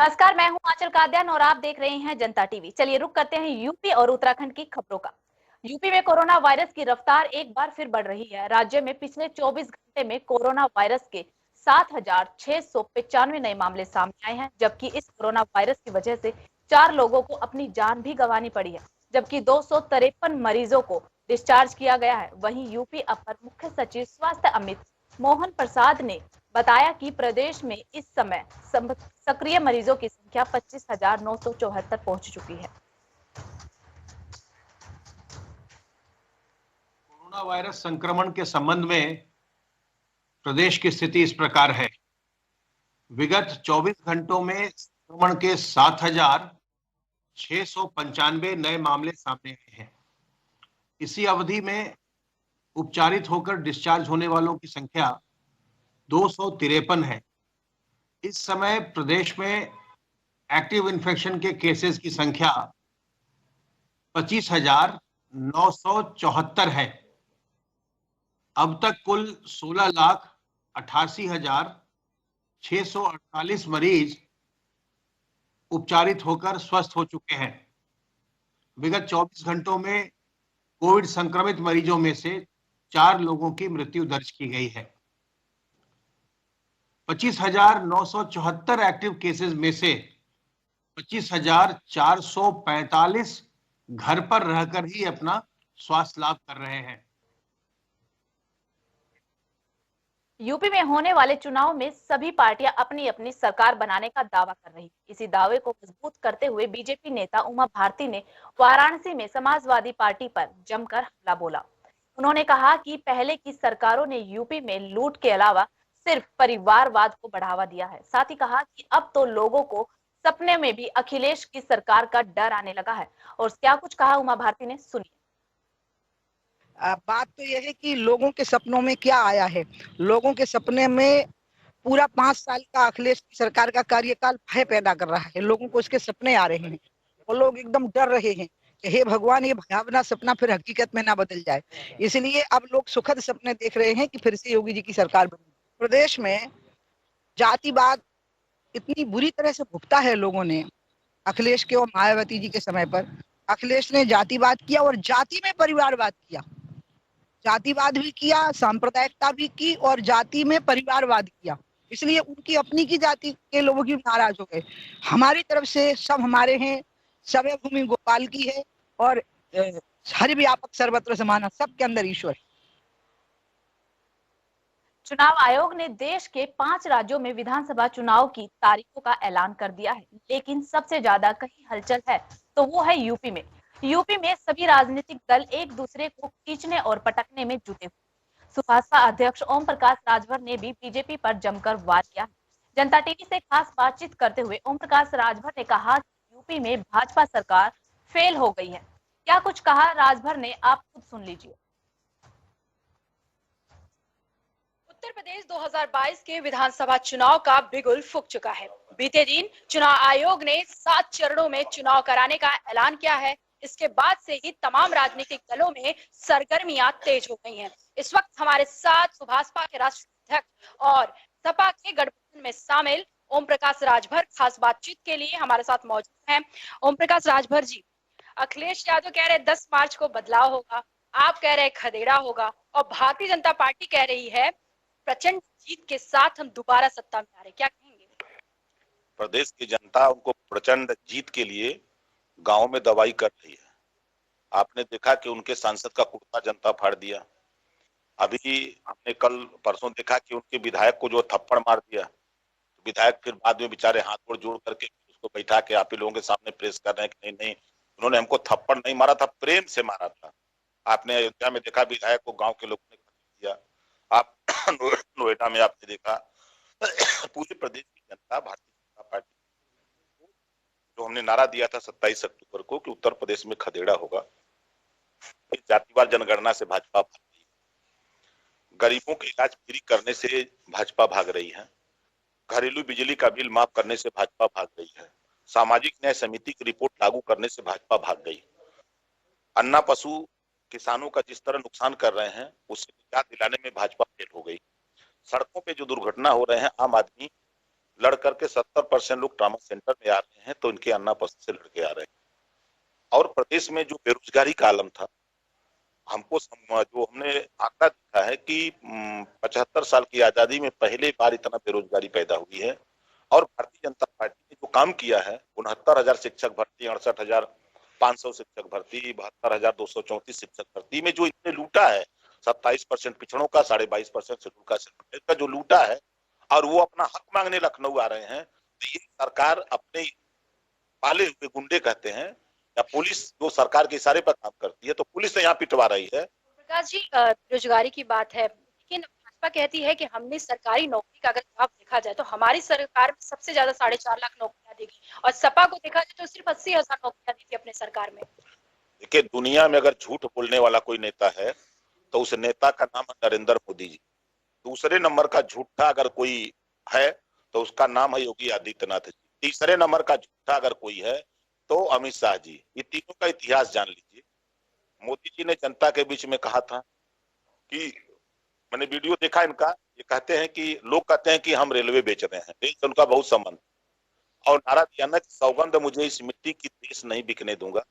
नमस्कार, मैं हूं आंचल काद्यान और आप देख रहे हैं जनता टीवी। चलिए रुक करते हैं यूपी और उत्तराखंड की खबरों का। यूपी में कोरोना वायरस की रफ्तार एक बार फिर बढ़ रही है। राज्य में पिछले 24 घंटे में कोरोना वायरस के 7,695 नए मामले सामने आए हैं, जबकि इस कोरोना वायरस की वजह से 4 लोगों को अपनी जान भी गंवानी पड़ी है, जबकि 253 मरीजों को डिस्चार्ज किया गया है। वहीं यूपी अपर मुख्य सचिव स्वास्थ्य अमित मोहन प्रसाद ने बताया कि प्रदेश में इस समय सक्रिय मरीजों की संख्या 25,974 पहुंच चुकी है। कोरोना वायरस संक्रमण के संबंध में प्रदेश की स्थिति इस प्रकार है। विगत 24 घंटों में संक्रमण के 7,695 नए मामले सामने आए हैं। इसी अवधि में उपचारित होकर डिस्चार्ज होने वालों की संख्या 253 है। इस समय प्रदेश में एक्टिव इन्फेक्शन के केसेस की संख्या 25,974 है। अब तक कुल 16,88,648 मरीज उपचारित होकर स्वस्थ हो चुके हैं। विगत 24 घंटों में कोविड संक्रमित मरीजों में से 4 लोगों की मृत्यु दर्ज की गई है। 25,974 एक्टिव केसेस में से 25,445 घर पर रहकर ही अपना स्वास्थ्य लाभ कर रहे हैं। यूपी में होने वाले चुनाव में सभी पार्टियां अपनी अपनी सरकार बनाने का दावा कर रही हैं। इसी दावे को मजबूत करते हुए बीजेपी नेता उमा भारती ने वाराणसी में समाजवादी पार्टी पर जमकर हमला बोला। उन्होंने कहा कि पहले की सरकारों ने यूपी में लूट के अलावा सिर्फ परिवारवाद को बढ़ावा दिया है। साथ ही कहा कि अब तो लोगों को सपने में भी अखिलेश की सरकार का डर आने लगा है। और क्या कुछ कहा उमा भारती ने, सुनिए। बात तो यह है कि लोगों के सपनों में क्या आया है। लोगों के सपने में पूरा 5 साल का अखिलेश की सरकार का कार्यकाल भय पैदा कर रहा है। लोगों को उसके सपने आ रहे हैं और लोग एकदम डर रहे हैं कि हे भगवान, ये भयावना सपना फिर हकीकत में ना बदल जाए। इसलिए अब लोग सुखद सपने देख रहे हैं कि फिर से योगी जी की सरकार बने। प्रदेश में जातिवाद इतनी बुरी तरह से भुगता है लोगों ने अखिलेश के और मायावती जी के समय पर। अखिलेश ने जातिवाद किया और जाति में परिवारवाद किया। जातिवाद भी किया, सांप्रदायिकता भी की और जाति में परिवारवाद किया। इसलिए उनकी अपनी की जाति के लोग भी नाराज हो गए। हमारी तरफ से सब हमारे हैं, सबे भूमि गोपाल की है और हरि व्यापक सर्वत्र समाना, सबके अंदर ईश्वर है। चुनाव आयोग ने देश के 5 राज्यों में विधानसभा चुनाव की तारीखों का ऐलान कर दिया है, लेकिन सबसे ज्यादा कहीं हलचल है तो वो है यूपी में। यूपी में सभी राजनीतिक दल एक दूसरे को खींचने और पटकने में जुटे हुए। सुभाषपा अध्यक्ष ओम प्रकाश राजभर ने भी बीजेपी पर जमकर वार किया। जनता टीवी से खास बातचीत करते हुए ओम प्रकाश राजभर ने कहा कि यूपी में भाजपा सरकार फेल हो गई है। क्या कुछ कहा राजभर ने, आप खुद सुन लीजिए। उत्तर प्रदेश 2022 के विधानसभा चुनाव का बिगुल फूंक चुका है। बीते दिन चुनाव आयोग ने 7 चरणों में चुनाव कराने का ऐलान किया है। इसके बाद से ही तमाम राजनीतिक दलों में सरगर्मियां तेज हो गई हैं। इस वक्त हमारे साथ सुभाषपा के राष्ट्रीय अध्यक्ष और सपा के गठबंधन में शामिल ओम प्रकाश राजभर खास बातचीत के लिए हमारे साथ मौजूद हैं। ओम प्रकाश राजभर जी, अखिलेश यादव कह रहे 10 मार्च को बदलाव होगा, आप कह रहे खदेड़ा होगा और भारतीय जनता पार्टी कह रही है प्रचंड जीत के साथ हम दोबारा सत्ता में आ रहे, क्या कहेंगे? प्रदेश की जनता उनको प्रचंड जीत के लिए गांव में दवाई कर रही है। आपने देखा कि उनके सांसद का कुर्ता जनता फाड़ दिया। अभी हमने कल परसों देखा कि उनके विधायक को जो थप्पड़ मार दिया, तो विधायक फिर बाद में बेचारे हाथ गोड़ जोड़ करके उसको बैठा के आप ही लोगों के सामने प्रेस कर रहे हैं कि नहीं, उन्होंने हमको थप्पड़ नहीं मारा था, प्रेम से मारा था। आपने अयोध्या में देखा विधायक को गाँव के लोगों ने दिया। आप नोएडा में आपने देखा। पूरे प्रदेश की जनता भारतीय जनता पार्टी, जो हमने नारा दिया था 27 अक्टूबर को कि उत्तर प्रदेश में खदेड़ा होगा, जातिवाद जनगणना से भाजपा भाग रही है, गरीबों के इलाज फ्री करने से भाजपा भाग रही है, घरेलू बिजली का बिल माफ करने से भाजपा भाग रही है, सामाजिक न्याय समिति की रिपोर्ट लागू करने से भाजपा भाग गई, अन्ना पशु किसानों का जिस तरह नुकसान कर रहे हैं उससे निजात दिलाने में भाजपा फेल हो गई, सड़कों पे जो दुर्घटना हो रहे हैं आम आदमी लड़ करके 70% लोग ट्रामा सेंटर में आ रहे हैं, तो इनके अन्ना पशु से लड़के आ रहे हैं। और प्रदेश में जो बेरोजगारी का आलम था, हमको जो हमने आंकड़ा देखा है कि 75 साल की आजादी में पहले बार इतना बेरोजगारी पैदा हुई है। और भारतीय जनता पार्टी ने जो काम किया है, 69,000 शिक्षक भर्ती, 68,500 शिक्षक भर्ती, 72,234 शिक्षक भर्ती में जो इतने लूटा है, 27% पिछड़ों का, 22.5% शेड्यूल कास्ट का जो लूटा है, और वो अपना हक मांगने लखनऊ आ रहे हैं, तो ये सरकार अपने पाले हुए गुंडे कहते हैं, या पुलिस जो सरकार के इशारे पर काम करती है, तो पुलिस यहाँ पिटवा रही है। प्रकाश जी, बेरोजगारी की बात है, लेकिन भाजपा कहती है कि हमने सरकारी नौकरी का अगर जवाब देखा जाए तो हमारी सरकार में सबसे ज्यादा 4.5 लाख नौकरियां देगी, और सपा को देखा जाए तो सिर्फ 80,000 नौकरियां दी थी अपने सरकार में। देखिए, दुनिया में अगर झूठ बोलने वाला कोई नेता है तो उस नेता का नाम है नरेंद्र मोदी जी। दूसरे नंबर का झूठा अगर कोई है तो उसका नाम है योगी आदित्यनाथ जी। तीसरे नंबर का झूठा अगर कोई है तो अमित शाह जी। ये तीनों का इतिहास जान लीजिए। मोदी जी ने जनता के बीच में कहा था कि, मैंने वीडियो देखा इनका, ये कहते हैं कि लोग कहते हैं कि हम रेलवे बेच रहे हैं, रेल से उनका बहुत संबंध, और नारा दिया ना, सौगंध मुझे इस मिट्टी की देश नहीं बिकने दूंगा।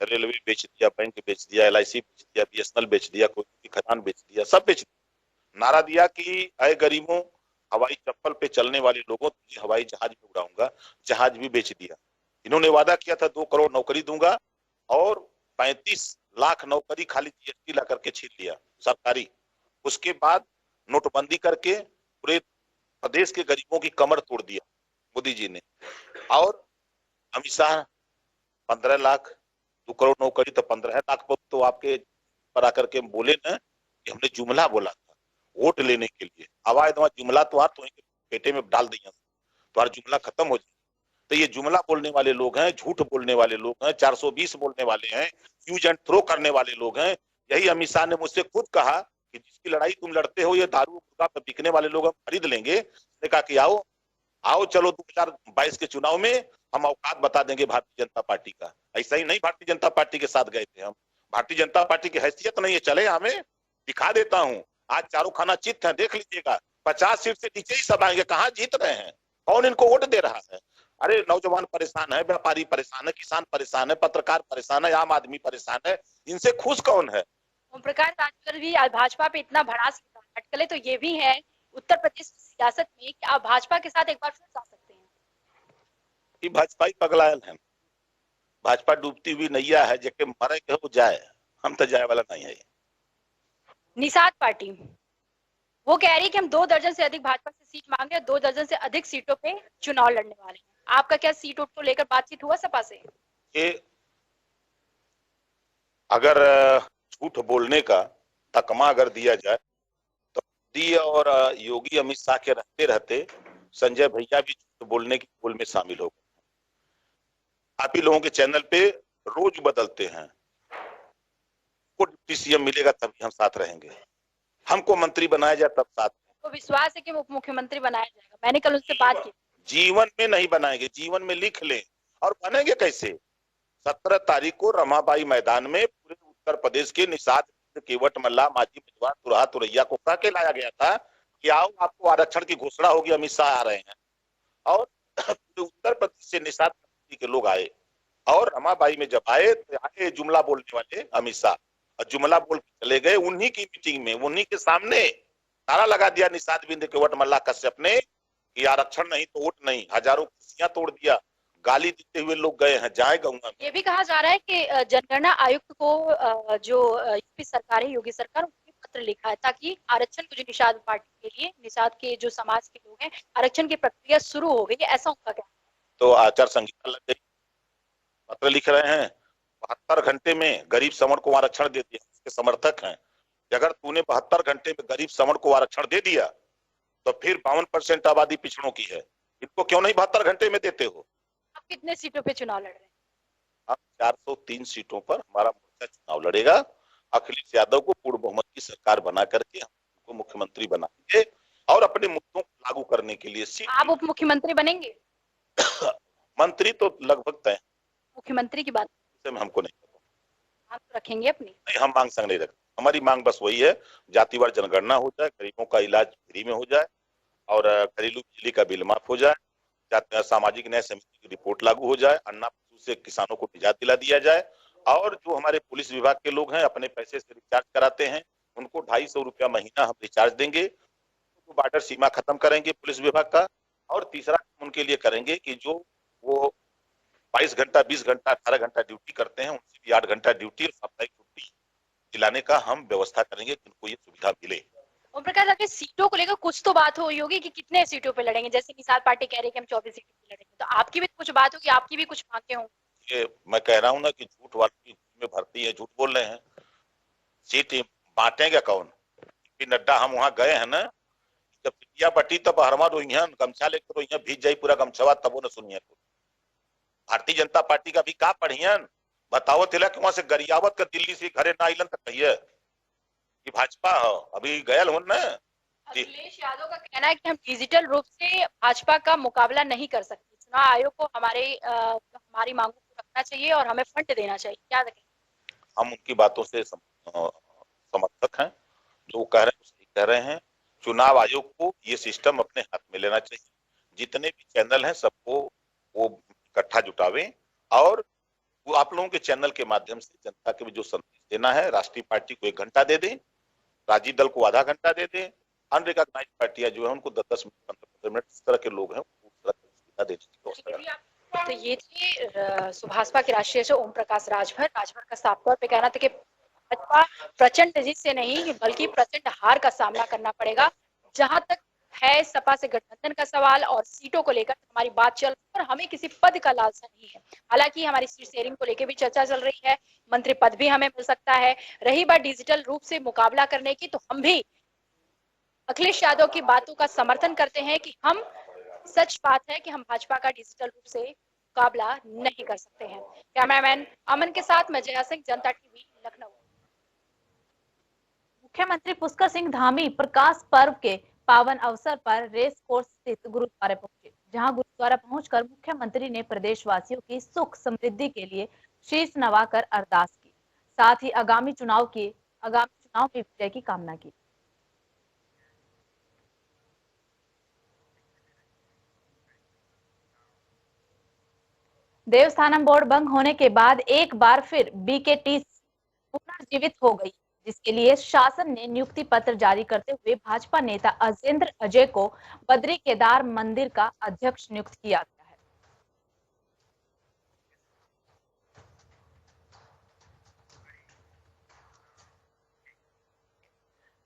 रेलवे बेच दिया, बैंक बेच दिया, LIC बेच दिया, BSNL बेच दिया, कोई खदान बेच दिया, सब बेच दिया। नारा दिया कि अय गरीबों, हवाई चप्पल पे चलने वाले लोगों, तुझे हवाई जहाज में उड़ाऊंगा, जहाज भी बेच दिया। इन्होंने वादा किया था 2 करोड़ नौकरी दूंगा, और 35 लाख नौकरी खाली GST ला करके छीन लिया सरकारी। उसके बाद नोटबंदी करके पूरे प्रदेश के गरीबों की कमर तोड़ दिया मोदी जी ने। और अमित शाह 15 लाख, 2 करोड़ नौकरी, तो 15 लाख पर तो आपके पर आकर के बोले ना कि हमने जुमला बोला था वोट लेने के लिए। आवाज जुमला तो पेटे में डाल दिया, तो जुमला खत्म हो जाए। तो ये जुमला बोलने वाले लोग हैं, झूठ बोलने वाले लोग हैं, 420 बोलने वाले हैं, यूज एंड थ्रो करने वाले लोग हैं। यही अमित शाह ने मुझसे खुद कहा कि जिसकी लड़ाई तुम लड़ते हो, ये दारू पे बिकने वाले लोग हम खरीद लेंगे। उसने कहा कि आओ आओ, चलो 2022 के चुनाव में हम औकात बता देंगे भारतीय जनता पार्टी का। ऐसा ही नहीं भारतीय जनता पार्टी के साथ गए थे हम, भारतीय जनता पार्टी की हैसियत नहीं है, चले हमें दिखा देता हूं। आज चारों खाना चित है, देख लीजिएगा, 50 सीट से नीचे ही सब आएंगे। कहां जीत रहे हैं, कौन इनको वोट दे रहा है? अरे नौजवान परेशान है, व्यापारी परेशान है, किसान परेशान है, पत्रकार परेशान है, आम आदमी परेशान है, इनसे खुश कौन है? ओम प्रकाश राजभर भी भाजपा पे इतना भड़ास अटकले तो ये भी है उत्तर प्रदेश की सियासत में कि आप भाजपा के साथ एक बार फिर जा सकते हैं। ये भाजपा ही पगलायल है, भाजपा डूबती हुई नैया है, जेके मरे के हो जाए, हम तो जाए वाला नहीं है। निषाद पार्टी वो कह रही है कि हम 2 दर्जन से अधिक भाजपा से सीट मांगे, 2 दर्जन से अधिक सीटों पे चुनाव लड़ने वाले हैं। आपका क्या सीट को लेकर बातचीत हुआ सपा से? ये अगर झूठ बोलने का तकमा अगर दिया जाए तो मोदी और योगी अमित शाह के रहते रहते संजय भैया भी झूठ बोलने की पोल में शामिल हो गए। आप ही लोगों के चैनल पे रोज बदलते हैं, को डिप्टी CM मिलेगा तभी हम साथ रहेंगे, हमको मंत्री बनाया जाए तब साथ। तो विश्वास है कि उप मुख्यमंत्री बनाया जाएगा? मैंने कल उनसे बात की। जीवन में नहीं बनाएंगे, जीवन में लिख लें। और बनेंगे कैसे? 17 तारीख को रमाबाई मैदान में पूरे उत्तर प्रदेश के निषाद, केवट मल्ला, माजी मेजबान, तुरहा तुरैया को कह के लाया गया था कि आओ आपको आरक्षण की घोषणा होगी, अमित शाह आ रहे हैं। और उत्तर प्रदेश से निषाद के लोग आए, और रमाबाई में जब आए तो आए जुमला बोलने वाले अमित शाह, और जुमला बोल के चले गए। उन्हीं की मीटिंग में, उन्हीं के सामने नारा लगा दिया निषाद बिंद केवट मल्ला कश्यप ने कि आरक्षण नहीं तो वोट नहीं। हजारों कुर्सियां तोड़ दिया, गाली देते हुए लोग गए हैं। जाए गऊंगा। ये भी कहा जा रहा है कि जनगणना आयुक्त को जो यूपी सरकार है, योगी सरकार, उसने पत्र लिखा है ताकि आरक्षण को, जो निषाद पार्टी के लिए, निषाद के जो समाज के लोग हैं, आरक्षण की प्रक्रिया शुरू हो गई है, ऐसा उनका कहना है। तो आचार संहिता लग गई, पत्र लिख रहे हैं 72 घंटे में गरीब सवर्ण को आरक्षण दे दिया। उसके समर्थक हैं, अगर तूने 72 घंटे में गरीब सवर्ण को आरक्षण दे दिया तो फिर 52% आबादी पिछड़ों की है, इनको क्यों नहीं 72 घंटे में देते हो? आप कितने सीटों पे चुनाव लड़ रहे हैं? हम 403 सीटों पर हमारा मोर्चा चुनाव लड़ेगा। अखिलेश यादव को पूर्ण बहुमत की सरकार बना करके हम उनको मुख्यमंत्री बनाएंगे, और अपने मुद्दों को लागू करने के लिए आप उप मुख्यमंत्री बनेंगे? मंत्री तो लगभग तय। मुख्यमंत्री की बात हमको नहीं पता, हम तो रखेंगे अपनी। नहीं, हम मांग संग नहीं रखते। हमारी मांग बस वही है, जातिवार जनगणना हो जाए, गरीबों का इलाज फ्री में हो जाए, और घरेलू बिजली का बिल माफ हो जाए, सामाजिक न्याय समिति की रिपोर्ट लागू हो जाए, अन्ना से किसानों को निजात दिला दिया जाए, और जो हमारे पुलिस विभाग के लोग हैं अपने पैसे से रिचार्ज कराते हैं, उनको 250 रुपया महीना हम रिचार्ज देंगे, तो बॉर्डर सीमा खत्म करेंगे पुलिस विभाग का। और तीसरा उनके लिए करेंगे कि जो वो 22 घंटा, 20 घंटा, 18 घंटा ड्यूटी करते हैं, उनसे भी 8 घंटा ड्यूटी और साप्ताहिक छुट्टी दिलाने का हम व्यवस्था करेंगे कि उनको ये सुविधा मिले। ओम प्रकाश, आपकी सीटों को लेकर कुछ तो बात हुई होगी कि कितने सीटों पे लड़ेंगे, जैसे निषाद पार्टी कह रही है कि हम 24 सीटों पे लड़ेंगे, तो आपकी भी कुछ बात होगी, आपकी भी कुछ मांगे होंगी। ये मैं कह रहा हूँ ना कि झूठ वाली में भर्ती है, झूठ बोल रहे हैं। सीट बांटेगा कौन? नड्डा हम वहां गए हैं ना, जब चिट्ठिया बटी तब हरमा रोइहन गमछा लेकर रोइहन भीज जाई पूरा गमछवा, तबो न सुनिए। भारतीय जनता पार्टी का भी का पढ़ियन बताओ थिला कि वहां से गरियावत का दिल्ली से घरे ना आइलन तक कहिए कि भाजपा हो अभी गयल हो ना। अखिलेश यादव का कहना है कि हम डिजिटल रूप से भाजपा का मुकाबला नहीं कर सकते, चुनाव आयोग को हमारी मांगों को रखना चाहिए और हमें फंड देना चाहिए, क्या कहें? हम उनकी बातों से समर्थक हैं, जो कह रहे हैं सही कह रहे हैं। चुनाव आयोग को ये सिस्टम अपने हाथ में लेना चाहिए, जितने भी चैनल हैं सबको वो इकट्ठा जुटावें, और वो आप लोगों के चैनल के माध्यम से जनता के भी जो संदेश देना है, राष्ट्रीय पार्टी को 1 घंटा दे दें, राजी दल को आधा घंटा दे दें, अनरिकॉग्नाइज्ड पार्टियां जो है उनको 10-10 मिनट, 15 मिनट, इस तरह के लोग हैं उस तरह की सुविधा देने की व्यवस्था करें। तो ये थे सुभाषपा के राष्ट्रीय अध्यक्ष ओम प्रकाश राजभर का साफ तौर पे कहना था कि भाजपा प्रचंड जीत से नहीं बल्कि प्रचंड हार का सामना करना पड़ेगा। जहां तक है सपा से गठबंधन का सवाल और सीटों को लेकर हमारी बात चल रही है और हमें किसी पद का लालसा नहीं है। हालांकि हमारी सीट शेयरिंग को लेकर भी चर्चा चल रही है, मंत्री पद भी हमें मिल सकता है। रही बात डिजिटल रूप से मुकाबला करने की, तो हम भी अखिलेश यादव की बातों का समर्थन करते हैं कि सच बात है कि हम भाजपा का डिजिटल रूप से मुकाबला नहीं कर सकते हैं। कैमरामैन अमन के साथ मैं जया सिंह, जनता टीवी, लखनऊ। मुख्यमंत्री पुष्कर सिंह धामी प्रकाश पर्व के पावन अवसर पर रेस कोर्स स्थित गुरुद्वारे पहुंचे, जहां गुरुद्वारा पहुंचकर मुख्यमंत्री ने प्रदेशवासियों की सुख समृद्धि के लिए शीश नवाकर अरदास की, साथ ही आगामी चुनाव में विजय की कामना की। देवस्थानम बोर्ड भंग होने के बाद एक बार फिर बीकेटी पुनर्जीवित हो गई, जिसके लिए शासन ने नियुक्ति पत्र जारी करते हुए भाजपा नेता अजेंद्र अजय को बद्री केदार मंदिर का अध्यक्ष नियुक्त किया गया है।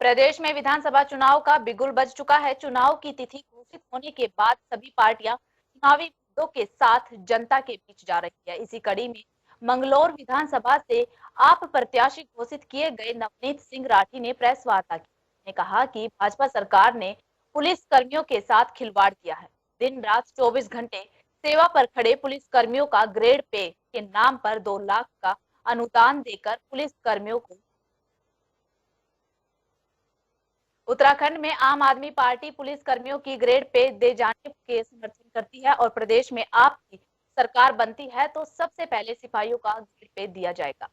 प्रदेश में विधानसभा चुनाव का बिगुल बज चुका है। चुनाव की तिथि घोषित होने के बाद सभी पार्टियां चुनावी मुद्दों के साथ जनता के बीच जा रही है। इसी कड़ी में मंगलौर विधानसभा से आप प्रत्याशी घोषित किए गए नवनीत सिंह राठी ने प्रेस वार्ता की। ने कहा कि भाजपा सरकार ने पुलिस कर्मियों के साथ खिलवाड़ किया है। दिन रात 24 घंटे सेवा पर खड़े पुलिस कर्मियों का ग्रेड पे के नाम पर 2 लाख का अनुदान देकर पुलिस कर्मियों को उत्तराखंड में आम आदमी पार्टी पुलिस कर्मियों की ग्रेड पे दे जाने के समर्थन करती है और प्रदेश में आपकी सरकार बनती है तो सबसे पहले सिपाहियों का ग्रेड पे दिया जाएगा।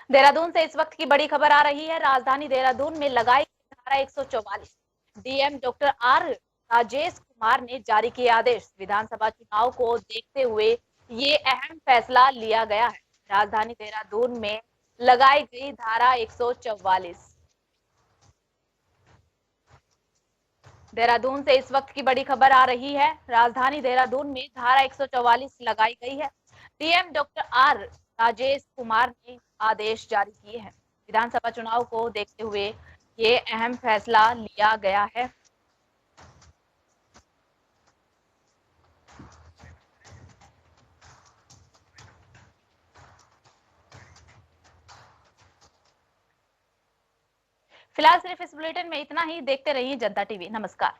देहरादून से इस वक्त की बड़ी खबर आ रही है। राजधानी देहरादून में लगाई धारा 144। DM doctor R Rajesh Kumar ने जारी किए आदेश। विधानसभा चुनाव को देखते हुए ये अहम फैसला लिया गया है। राजधानी देहरादून में लगाई गई धारा 144। देहरादून से इस वक्त की बड़ी खबर आ रही है। राजधानी देहरादून में धारा 144 लगाई गई है। DM doctor R Rajesh Kumar ने आदेश जारी किए हैं। विधानसभा चुनाव को देखते हुए ये अहम फैसला लिया गया है। फिलहाल सिर्फ इस बुलेटिन में इतना ही। देखते रहिए जनता टीवी। नमस्कार।